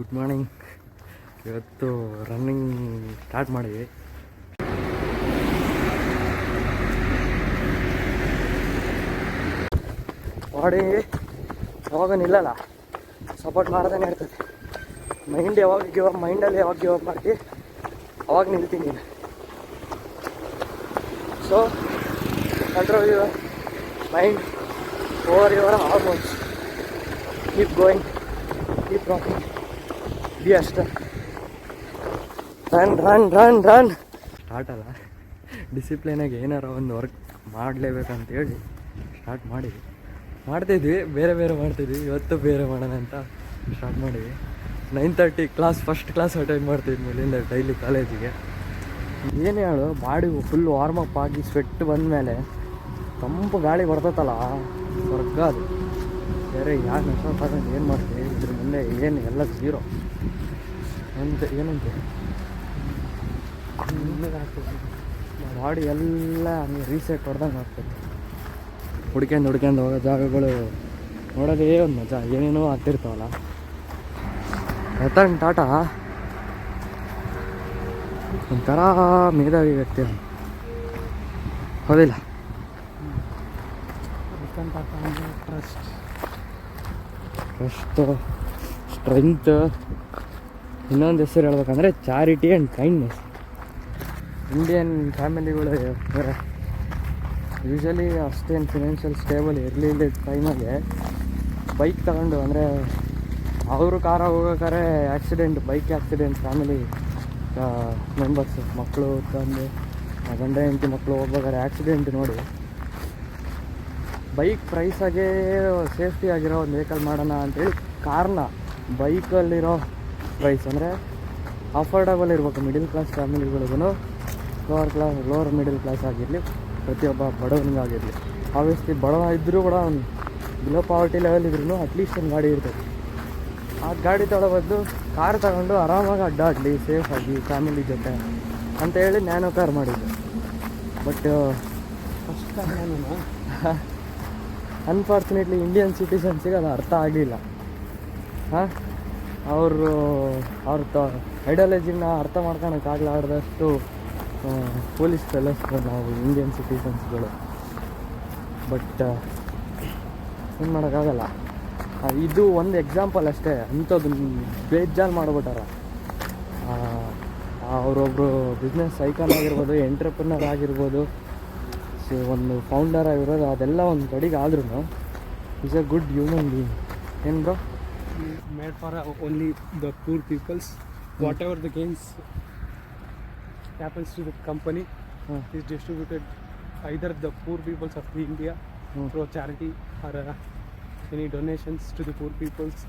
Good morning. ಇವತ್ತು running start ಮಾಡಿದ್ವಿ. Body ಯಾವಾಗ ನಿಲ್ಲಲ್ಲ, ಸಪೋರ್ಟ್ ಮಾಡ್ತಾನೆ ಇರ್ತದೆ. ಮೈಂಡಲ್ಲಿ ಯಾವಾಗ ಗಿವ್ ಅಪ್ ಮಾಡಿ ಅವಾಗ ನಿಲ್ತೀನಿ. So control your mind over your hormones. Keep going, keep rocking, be ಅಷ್ಟೇ. Run run run run start ಅಲ್ಲ, ಡಿಸಿಪ್ಲಿನಾಗಿ ಏನಾರ ಒಂದು ವರ್ಕ್ ಮಾಡಲೇಬೇಕಂತೇಳಿ ಸ್ಟಾರ್ಟ್ ಮಾಡ್ತಿದ್ವಿ. ಬೇರೆ ಮಾಡ್ತಿದ್ವಿ. ಇವತ್ತು ಬೇರೆ ಮಾಡೋಣ ಅಂತ ಸ್ಟಾರ್ಟ್ ಮಾಡಿದ್ವಿ. 9:30 ಕ್ಲಾಸ್, ಫಸ್ಟ್ ಕ್ಲಾಸ್ ಅಟೆಂಡ್ ಮಾಡ್ತಿದ್ವಿ ಮೇಲಿಂದ ಡೈಲಿ ಕಾಲೇಜಿಗೆ. ಏನೇ ಹೇಳು, ಬಾಡಿ ಫುಲ್ ವಾರ್ಮಪ್ ಆಗಿ ಸ್ವೆಟ್ ಬಂದಮೇಲೆ ತಂಪು ಗಾಳಿ ಬರ್ತೈತಲ್ಲ, ಸ್ವರ್ಗ ಅದು. ಬೇರೆ ಯಾರು ನಷ್ಟ ತಗೊಂಡು ಏನು ಮಾಡ್ತೀವಿ, ಇದ್ರ ಮುಂದೆ ಏನು ಎಲ್ಲ ಝೀರೋ ಅಂತ. ಏನಂತೆ ಬಾಡಿ ಎಲ್ಲ ಹಂಗೆ ರೀಸೆಟ್ ಹೊಡೆದಂಗೆ ಆಗ್ತದೆ. ಹುಡ್ಕೊಂಡು ಹೋಗೋ ಜಾಗಗಳು ನೋಡೋದೇ ಒಂದು ಮಜಾ. ಏನೇನೋ ಆಗ್ತಿರ್ತಾವಲ್ಲ. ರತನ್ ಟಾಟಾ ಒಂಥರ ಮೇಧಾವಿ ವ್ಯಕ್ತಿ, ಹೌದಿಲ್ಲ? ರತನ್ ಟಾಟಾ ಅಂದರೆ ಟ್ರಸ್ಟ್, ಸ್ಟ್ರೆಂತ್. ಇನ್ನೊಂದು ಹೆಸರು ಹೇಳ್ಬೇಕಂದ್ರೆ ಚಾರಿಟಿ ಆ್ಯಂಡ್ ಕೈಂಡ್ನೆಸ್. ಇಂಡಿಯನ್ ಫ್ಯಾಮಿಲಿಗಳು ಯೂಶಲಿ ಅಷ್ಟೇನು ಫಿನಾನ್ಷಿಯಲ್ ಸ್ಟೇಬಲ್ ಇರಲಿಲ್ಲ ಟೈಮಾಗೆ ಬೈಕ್ ತಗೊಂಡು, ಅಂದರೆ ಅವರು ಕಾರ ಹೋಗೋಕ್ಕಾರೆ ಬೈಕ್ ಆ್ಯಕ್ಸಿಡೆಂಟ್, ಫ್ಯಾಮಿಲಿ ಮೆಂಬರ್ಸ್ ಮಕ್ಕಳು ತಂದು ಗಂಡ ಹೆಂಡತಿ ಮಕ್ಕಳು ಹೋಗ್ಬೇಕಾದ್ರೆ ಆ್ಯಕ್ಸಿಡೆಂಟ್ ನೋಡಿ ಬೈಕ್ ಪ್ರೈಸಾಗೇ ಸೇಫ್ಟಿ ಆಗಿರೋ ಒಂದು ವೆಹಿಕಲ್ ಮಾಡೋಣ ಅಂಥೇಳಿ ಕಾರ್ನ ಬೈಕಲ್ಲಿರೋ ಪ್ರೈಸ್ ಅಂದರೆ ಅಫೋರ್ಡಬಲ್ ಇರಬೇಕು ಮಿಡಿಲ್ ಕ್ಲಾಸ್ ಫ್ಯಾಮಿಲಿಗಳಿಗೂ, ಲೋವರ್ ಮಿಡಿಲ್ ಕ್ಲಾಸ್ ಆಗಿರಲಿ, ಪ್ರತಿಯೊಬ್ಬ ಬಡವನಿಗಾಗಿರಲಿ. ಆಬ್ವಿಯಸ್ಲಿ ಬಡವ ಇದ್ದರೂ ಕೂಡ ಒಂದು ಬಿಲೋ ಪಾವರ್ಟಿ ಲೆವೆಲ್ ಇದ್ರೂ ಅಟ್ಲೀಸ್ಟ್ ಒಂದು ಗಾಡಿ ಇರ್ತದೆ. ಆ ಗಾಡಿ ತೊಗೊಳೋದು ಕಾರ್ ತಗೊಂಡು ಆರಾಮಾಗಿ ಅಡ್ಡಾಡಲಿ ಸೇಫಾಗಿ ಫ್ಯಾಮಿಲಿ ಜೊತೆ ಅಂತೇಳಿ ನ್ಯಾನೋ ಕಾರ್ ಮಾಡಿದ್ದೆ. ಬಟ್ ಫಸ್ಟ್ ಅನ್ಫಾರ್ಚುನೇಟ್ಲಿ ಇಂಡಿಯನ್ ಸಿಟಿಸನ್ಸಿಗೆ ಅದು ಅರ್ಥ ಆಗಲಿಲ್ಲ. ಅವ್ರ ಐಡಿಯಾಲಜಿನ ಅರ್ಥ ಮಾಡ್ಕೊಳಕ್ಕಾಗಲಾರ್ದಷ್ಟು ಪೊಲೀಸ್ ಫೆಲೋಸ್ಗಳು ನಾವು ಇಂಡಿಯನ್ ಸಿಟಿಸನ್ಸ್ಗಳು. ಬಟ್ ಏನು ಮಾಡೋಕ್ಕಾಗಲ್ಲ. ಇದು ಒಂದು ಎಕ್ಸಾಂಪಲ್ ಅಷ್ಟೇ. ಅಂಥದ್ದು ಬೇಜಾರು ಮಾಡಿಬಿಟ್ಟಾರ. ಅವರೊಬ್ಬರು ಬಿಸ್ನೆಸ್ ಐಕಾನ್ ಆಗಿರ್ಬೋದು, ಎಂಟ್ರಪ್ರಿನರ್ ಆಗಿರ್ಬೋದು, ಒಂದು ಫೌಂಡರ್ ಆಗಿರೋದು, ಅದೆಲ್ಲ ಒಂದು ಕಡೆಗೆ ಆದ್ರೂ is a good human being. ಏನು bro? Made for only the poor peoples. Whatever the gains happens to the company is distributed either the poor peoples of the India through charity or any donations to the poor peoples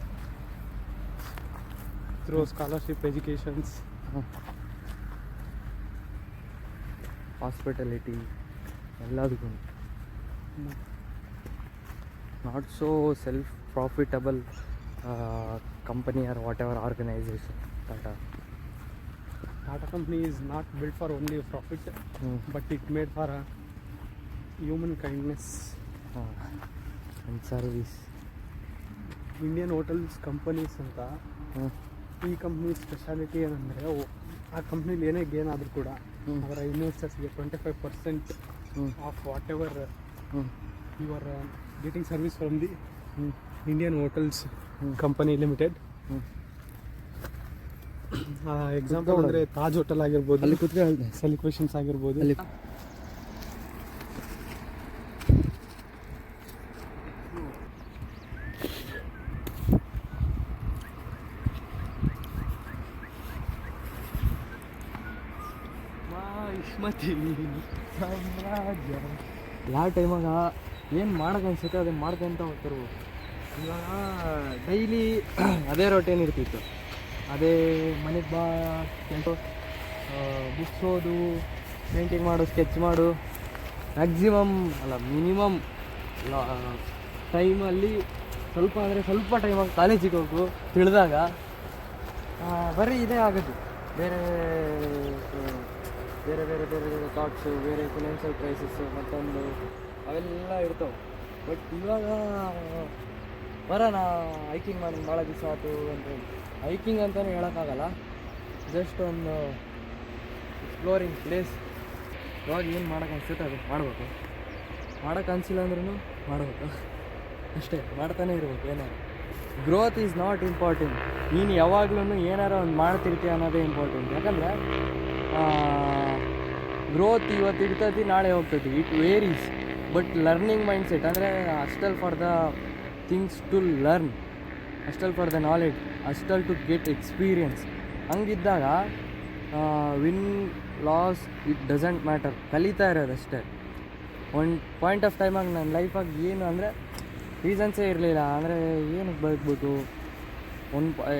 through scholarship educations, hospitality ಎಲ್ಲದಕ್ಕೂ. Not so self profitable company or whatever organization. Tata company is not built for only profit, but it made for human kindness and service. Indian hotels companies ಅಂತ ಈ company speciality ಏನಂದರೆ, ಆ ಕಂಪ್ನಿಲಿ ಏನೇ gain ಆದರೂ ಕೂಡ ಅವರ ಇನ್ವೆಸ್ಟರ್ಸ್ಗೆ 25% of whatever you are getting service from the Indian hotels company limited. Example ಅಂದರೆ ತಾಜ್ ಹೋಟೆಲ್ ಆಗಿರ್ಬೋದು, ಅಲ್ಲಿ ಕೂತ್ಕೊಳ್ಳಿ, ಸೆಲಿಬ್ರೇಷನ್ಸ್ ಆಗಿರ್ಬೋದು. ಯಾವ ಟೈಮಾಗ ಏನು ಮಾಡೋಕೆ ಅನ್ಸುತ್ತೆ ಅದನ್ನು ಮಾಡ್ಕೊಂತ ಹೋಗ್ತಿರ್ಬೋದು. ಇವಾಗ ಡೈಲಿ ಅದೇ ರೊಟೀನ್ ಇರ್ತಿತ್ತು. ಅದೇ ಮನೆಗೆ ಬಾ ಕೆಂಟು ಬುಕ್ಸ್ ಓದು, ಪೇಂಟಿಂಗ್ ಮಾಡು, ಸ್ಕೆಚ್ ಮಾಡು, ಮಿನಿಮಮ್ ಟೈಮಲ್ಲಿ ಸ್ವಲ್ಪ ಅಂದರೆ ಸ್ವಲ್ಪ ಟೈಮಾಗಿ ಕಾಲೇಜಿಗೆ ಹೋಗು. ತಿಳಿದಾಗ ಬರೀ ಇದೇ ಆಗೋದು. ಬೇರೆ ಥಾಟ್ಸು, ಬೇರೆ ಫಿನಾನ್ಷಿಯಲ್ ಕ್ರೈಸಿಸ್ಸು, ಮತ್ತೊಂದು ಅವೆಲ್ಲ ಇರ್ತವೆ. ಬಟ್ ಇವಾಗ ಬರೋಣ ಹೈಕಿಂಗ್ ಮಾಡೋದು ಭಾಳ ದಿವಸ ಆಯ್ತು ಅಂತೇಳಿ. ಹೈಕಿಂಗ್ ಅಂತಲೂ ಹೇಳೋಕ್ಕಾಗಲ್ಲ, ಜಸ್ಟ್ ಒಂದು ಎಕ್ಸ್ಪ್ಲೋರಿಂಗ್ ಪ್ಲೇಸ್. ಇವಾಗ ಏನು ಮಾಡೋಕ್ಕೆ ಅನ್ಸುತ್ತೆ ಅದು ಮಾಡಬೇಕು, ಮಾಡೋಕ್ಕೆ ಅನಿಸಿಲ್ಲ ಅಂದ್ರೂ ಮಾಡಬೇಕು ಅಷ್ಟೇ, ಮಾಡ್ತಾನೆ ಇರ್ಬೇಕು. ಏನಾರು ಗ್ರೋತ್ ಈಸ್ ನಾಟ್ ಇಂಪಾರ್ಟೆಂಟ್. ನೀನು ಯಾವಾಗ್ಲೂ ಏನಾರು ಒಂದು ಮಾಡ್ತಿರ್ತೀಯ ಅನ್ನೋದೇ ಇಂಪಾರ್ಟೆಂಟ್. ಯಾಕಂದರೆ ಗ್ರೋತ್ ಇವತ್ತು ಇರ್ತೈತಿ, ನಾಳೆ ಹೋಗ್ತೈತಿ, it varies. But learning mindset ಅಂದರೆ hustle for the things to learn, hustle for the knowledge, hustle to get experience. ಹಂಗಿದ್ದಾಗ win loss it doesn't matter, ಕಲಿತಾ ಇರೋದಷ್ಟೇ. ಒಂದು ಪಾಯಿಂಟ್ ಆಫ್ ಟೈಮಾಗಿ ನನ್ನ ಲೈಫಾಗಿ ಏನು ಅಂದರೆ ರೀಸನ್ಸೇ ಇರಲಿಲ್ಲ. ಅಂದರೆ ಏನಕ್ಕೆ ಬದುಕ್ಬೇಕು,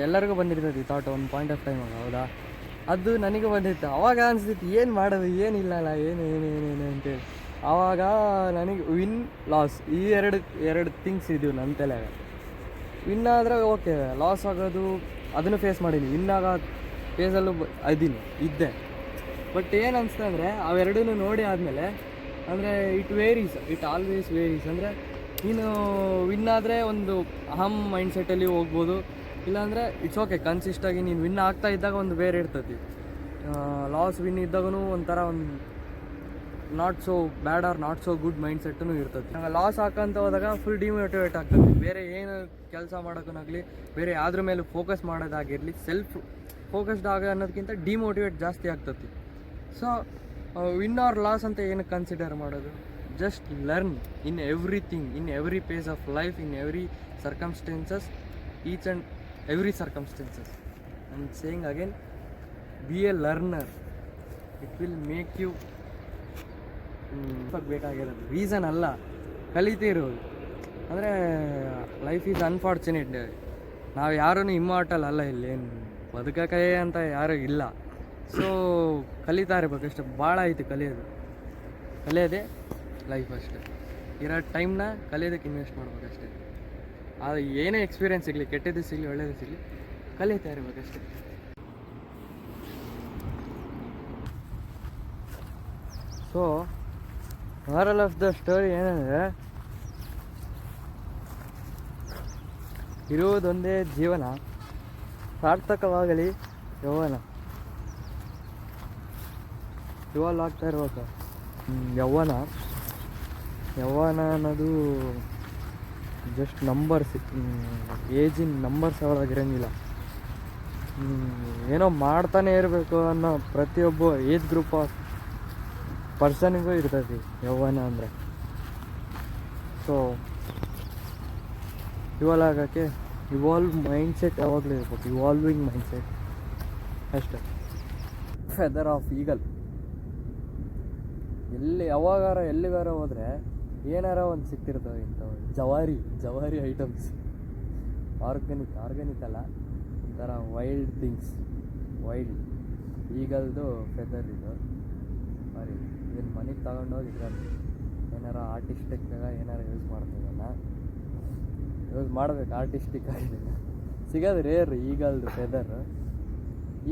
ಎಲ್ಲರಿಗೂ ಬಂದಿರ್ತೈತಿ ಥಾಟ್ ಒಂದು ಪಾಯಿಂಟ್ ಆಫ್ ಟೈಮಾಗ, ಹೌದಾ? ಅದು ನನಗೆ ಬಂದಿತ್ತು. ಆವಾಗ ಅನಿಸ್ತಿತ್ತು ಏನು ಮಾಡೋದು, ಏನಿಲ್ಲಲ್ಲ, ಏನು ಅಂತೇಳಿ. ಆವಾಗ ನನಗೆ ವಿನ್ ಲಾಸ್ ಈ ಎರಡು ಥಿಂಗ್ಸ್ ಇದ್ದೀವಿ ನನ್ನ ತಲೆಯಾಗ. ವಿನ್ ಆದರೆ ಓಕೆ, ಲಾಸ್ ಆಗೋದು ಅದನ್ನು ಫೇಸ್ ಮಾಡೀನಿ, ವಿನ್ ಆಗೋ ಫೇಸಲ್ಲೂ ಇದ್ದೆ. ಬಟ್ ಏನು ಅನಿಸ್ತು ಅಂದರೆ ಅವೆರಡೂ ನೋಡಿ ಆದಮೇಲೆ ಅಂದರೆ it varies, it always varies. ಅಂದರೆ ನೀನು ವಿನ್ ಆದರೆ ಒಂದು ಅಹಮ್ ಮೈಂಡ್ಸೆಟ್ಟಲ್ಲಿ ಹೋಗ್ಬೋದು, ಇಲ್ಲಾಂದರೆ ಇಟ್ಸ್ ಓಕೆ, ಕನ್ಸಿಸ್ಟಾಗಿ ನೀನು ವಿನ್ ಆಗ್ತಾ ಇದ್ದಾಗ ಒಂದು ಬೇರೆ ಇರ್ತೈತಿ. ಲಾಸ್ ವಿನ್ ಇದ್ದಾಗೂ ಒಂಥರ ಒಂದು not so bad or not so good ಮೈಂಡ್ಸೆಟ್ಟೂ ಇರ್ತೈತಿ. ಲಾಸ್ ಹಾಕಂತ ಹೋದಾಗ ಫುಲ್ ಡಿಮೋಟಿವೇಟ್ ಆಗ್ತದೆ. ಬೇರೆ ಏನು ಕೆಲಸ ಮಾಡೋಕ್ಕನಾಗಲಿ, ಬೇರೆ ಯಾವ್ದ್ರ ಮೇಲೆ ಫೋಕಸ್ ಮಾಡೋದಾಗಿರಲಿ, ಸೆಲ್ಫ್ ಫೋಕಸ್ಡ್ ಆಗ ಅನ್ನೋದಕ್ಕಿಂತ ಡಿಮೋಟಿವೇಟ್ ಜಾಸ್ತಿ ಆಗ್ತತಿ. ಸೊ ವಿನ್ ಆರ್ ಲಾಸ್ ಅಂತ ಏನಕ್ಕೆ ಕನ್ಸಿಡರ್ ಮಾಡೋದು? Just learn in everything, in every phase of life, in every circumstances, each and every circumstances. I am saying again, be a learner. It will make you ಬೇಕಾಗಿರೋದು reason ಅಲ್ಲ, ಕಲಿತಿರೋದು. ಅಂದರೆ life is unfortunate. ನಾವು ಯಾರೂ immortal ಅಲ್ಲ, ಇಲ್ಲೇನು ಬದುಕಕ್ಕೆ ಅಂತ ಯಾರೂ ಇಲ್ಲ. ಸೊ ಕಲಿತಾ ಇರ್ಬೇಕಷ್ಟೆ, ಭಾಳ ಐತಿ ಕಲಿಯೋದೇ ಲೈಫ್ ಅಷ್ಟೆ. ಇರೋ ಟೈಮ್ನ ಕಲಿಯೋದಕ್ಕೆ ಇನ್ವೆಸ್ಟ್ ಮಾಡ್ಬೇಕಷ್ಟೆ. ಅದು ಏನೇ ಎಕ್ಸ್ಪೀರಿಯೆನ್ಸ್ ಸಿಗಲಿ, ಕೆಟ್ಟದ್ದು ಸಿಗಲಿ ಒಳ್ಳೆಯದು ಸಿಗಲಿ, ಕಲಿತಾ ಇರ್ಬೇಕಷ್ಟೆ. So moral of the story ಏನಂದರೆ, ಇರುವುದೊಂದೇ ಜೀವನ, ಸಾರ್ಥಕವಾಗಲಿ ಯೌವನ. ಇವಾಲ್ವ್ ಆಗ್ತಾ ಇರ್ಬೇಕು. ಯೌವನ ಅನ್ನೋದು ಜಸ್ಟ್ ನಂಬರ್ಸ್, ಏಜಿನ ನಂಬರ್ಸ್ ಒಳಗಿರೋಂಗಿಲ್ಲ. ಏನೋ ಮಾಡ್ತಾನೆ ಇರಬೇಕು ಅನ್ನೋ ಪ್ರತಿಯೊಬ್ಬ ಏಜ್ ಗ್ರೂಪ್ ಆಫ್ ಪರ್ಸನಿಗೂ ಇರ್ತೈತಿ ಯೌವನ ಅಂದರೆ. ಸೊ ಇವಾಲ್ವ್ ಆಗೋಕ್ಕೆ ಮೈಂಡ್ಸೆಟ್ ಯಾವಾಗಲೂ ಇರ್ಬೇಕು, ಇವಾಲ್ವಿಂಗ್ ಮೈಂಡ್ಸೆಟ್ ಅಷ್ಟೇ. Feather of eagle. ಎಲ್ಲಿಗಾರ ಹೋದರೆ ಏನಾರ ಒಂದು ಸಿಕ್ತಿರ್ತವೆ ಇಂಥವು ಜವಾರಿ ಐಟಮ್ಸ್. ಆರ್ಗ್ಯಾನಿಕ್ ಅಲ್ಲ, ಒಂಥರ ವೈಲ್ಡ್ ಥಿಂಗ್ಸ್. ಈಗಲ್ದು ಫೆದರ್ ಇದು ಸಾರಿ, ಇದನ್ನು ಮನೆಗೆ ತಗೊಂಡೋಗಿ ಇದ್ರಲ್ಲಿ ಏನಾರ ಆರ್ಟಿಸ್ಟಿಕ್ಕಾಗ ಏನಾರ ಯೂಸ್ ಮಾಡ್ತೀವಲ್ಲ, ಯೂಸ್ ಮಾಡ್ಬೇಕು. ಆರ್ಟಿಸ್ಟಿಕ್ ಆಗಿದೆ ಸಿಗೋದು ರೇರ್ ಈಗಲ್ದು ಫೆದರ್.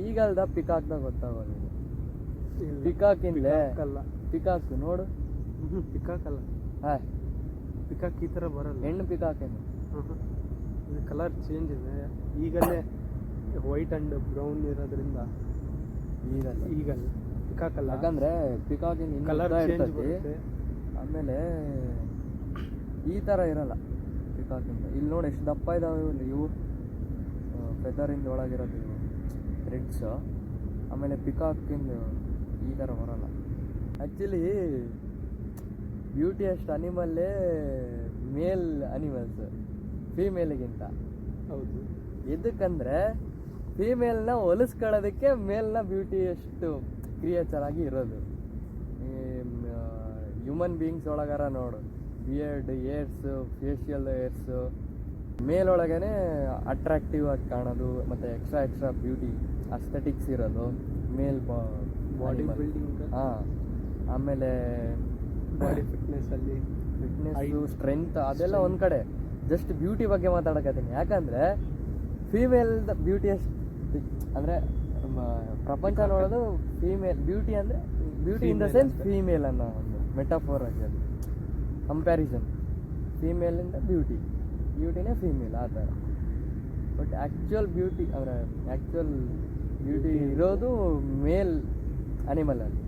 ಈಗಲ್ದ ಪಿಕಾಕ್ದಾಗ ಗೊತ್ತಾಗೋದು. ಪಿಕಾಕಿಂದಲೇ ಪಿಕಾಕ್ ನೋಡು, ಪಿಕಾಕ್ ಅಲ್ಲ. ಹಾಂ, ಪಿಕಾಕ್ ಈ ಥರ ಬರಲ್ಲ. ಹೆಣ್ಣು ಪಿಕಾಕೇನು, ಇದು ಕಲರ್ ಚೇಂಜ್ ಇದೆ. ಈಗಲೇ ವೈಟ್ ಆ್ಯಂಡ್ ಬ್ರೌನ್ ಇರೋದ್ರಿಂದ ಈಗಲ್ಲ ಪಿಕಾಕ್ ಅಲ್ಲ. ಯಾಕಂದರೆ ಪಿಕಾಕಿನ ಕಲರ್ ಇರ್ತೈತಿ, ಆಮೇಲೆ ಈ ಥರ ಇರಲ್ಲ ಪಿಕಾಕಿಂದ. ಇಲ್ಲಿ ನೋಡಿ ಎಷ್ಟು ದಪ್ಪ ಇದ್ದಾವೆ ಇವು ಫೆದರಿಂದ ಒಳಗಿರೋದು ಇವು ಥ್ರೆಡ್ಸು. ಆಮೇಲೆ ಪಿಕಾಕಿಂದ ಈ ಥರ ಬರೋಲ್ಲ. ಆ್ಯಕ್ಚುಲಿ ಬ್ಯೂಟಿಯೆಸ್ಟ್ ಅನಿಮಲ್ಲೇ ಮೇಲ್ ಅನಿಮಲ್ಸ್ ಫೀಮೇಲಿಗಿಂತ. ಹೌದು. ಎದಕ್ಕಂದರೆ ಫೀಮೇಲ್ನ ಹೊಲಿಸ್ಕೊಳ್ಳೋದಕ್ಕೆ ಮೇಲ್ನ ಬ್ಯೂಟಿಯೆಸ್ಟ್ ಕ್ರಿಯೇಚರ್ ಆಗಿ ಇರೋದು. ಹ್ಯೂಮನ್ ಬೀಯಿಂಗ್ಸ್ ಒಳಗಾರ ನೋಡು, ಬಿಯರ್ಡ್, ಏರ್ಸು, ಫೇಶಿಯಲ್ ಏರ್ಸು, ಮೇಲೊಳಗೇ ಅಟ್ರಾಕ್ಟಿವ್ ಆಗಿ ಕಾಣೋದು, ಮತ್ತು ಎಕ್ಸ್ಟ್ರಾ ಬ್ಯೂಟಿ ಅಸ್ಥೆಟಿಕ್ಸ್ ಇರೋದು ಮೇಲ್ ಬಾಡಿ ಬಿಲ್ಡಿಂಗ್. ಹಾಂ, ಆಮೇಲೆ ಬಾಡಿ ಫಿಟ್ನೆಸ್ಸು, ಸ್ಟ್ರೆಂತ್ ಅದೆಲ್ಲ ಒಂದು ಕಡೆ. ಜಸ್ಟ್ ಬ್ಯೂಟಿ ಬಗ್ಗೆ ಮಾತಾಡಕತ್ತೀನಿ. ಯಾಕಂದರೆ ಫೀಮೇಲ್ದ ಬ್ಯೂಟಿಯೆಸ್ಟ್ ಅಂದರೆ ಪ್ರಪಂಚ ನೋಡೋದು ಫೀಮೇಲ್ ಬ್ಯೂಟಿ. ಅಂದರೆ beauty in the sense female ಅನ್ನೋ ಒಂದು ಮೆಟಾಫೋರ್ ಆಗಿ ಅದು ಕಂಪ್ಯಾರಿಸನ್. ಫೀಮೇಲಿಂದ ಬ್ಯೂಟಿ ಬ್ಯೂಟಿನೇ ಫೀಮೇಲ್ ಆ ಥರ. ಬಟ್ ಆ್ಯಕ್ಚುಯಲ್ ಬ್ಯೂಟಿ ಅವರ ಆ್ಯಕ್ಚುಯಲ್ ಬ್ಯೂಟಿ ಇರೋದು ಮೇಲ್ ಅನಿಮಲಲ್ಲಿ.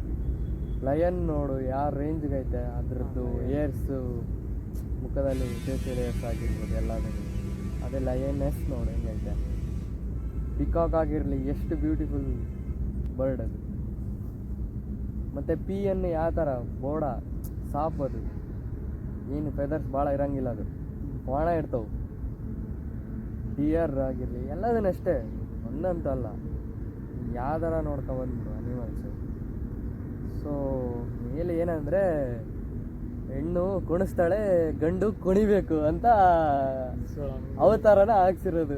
ಲಯನ್ ನೋಡು ಯಾವ ರೇಂಜ್ಗೆ ಐತೆ ಅದರದ್ದು ಏರ್ಸು, ಮುಖದಲ್ಲಿ ಫೇಶಿಯಲ್ ಏರ್ಸ್ ಆಗಿರ್ಬೋದು ಎಲ್ಲದನ್ನು. ಅದೇ ಲಯನೆಸ್ ನೋಡು ಹೆಂಗೈತೆ. ಪಿಕಾಕ್ ಆಗಿರಲಿ ಎಷ್ಟು ಬ್ಯೂಟಿಫುಲ್ ಬರ್ಡ್ ಅದು. ಮತ್ತು ಪಿಯನ್ನು ಯಾವ ಥರ ಬೋಡ ಸಾಫ್ ಅದು, ಏನು ಫೆದರ್ಸ್ ಭಾಳ ಇರಂಗಿಲ್ಲ, ಅದು ಒಣ ಇರ್ತವೆ. ಡಿಯರ್ ಆಗಿರಲಿ ಎಲ್ಲದನ್ನೂ ಅಷ್ಟೇ, ಒಂದಂತೂ ಅಲ್ಲ, ಯಾವ್ದಾರ ನೋಡ್ಕೊಬಂದ್ಬಿಡು ಅನಿಮಲ್ಸು. ಸೊ ಮೇಲೆ ಏನಂದರೆ ಹೆಣ್ಣು ಕುಣಿಸ್ತಾಳೆ, ಗಂಡು ಕುಣಿಬೇಕು ಅಂತ ಅವತಾರನ ಹಾಕ್ಸಿರೋದು.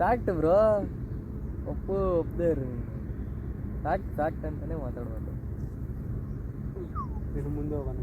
ಫ್ಯಾಕ್ಟ್ ಬ್ರೋ, ಒಪ್ಪದೇ ಇರಿ. ಫ್ಯಾಕ್ಟ್ ಅಂತಲೇ ಮಾತಾಡ್ಬೋದು. ಮುಂದೆ ಹೋಗೋಣ.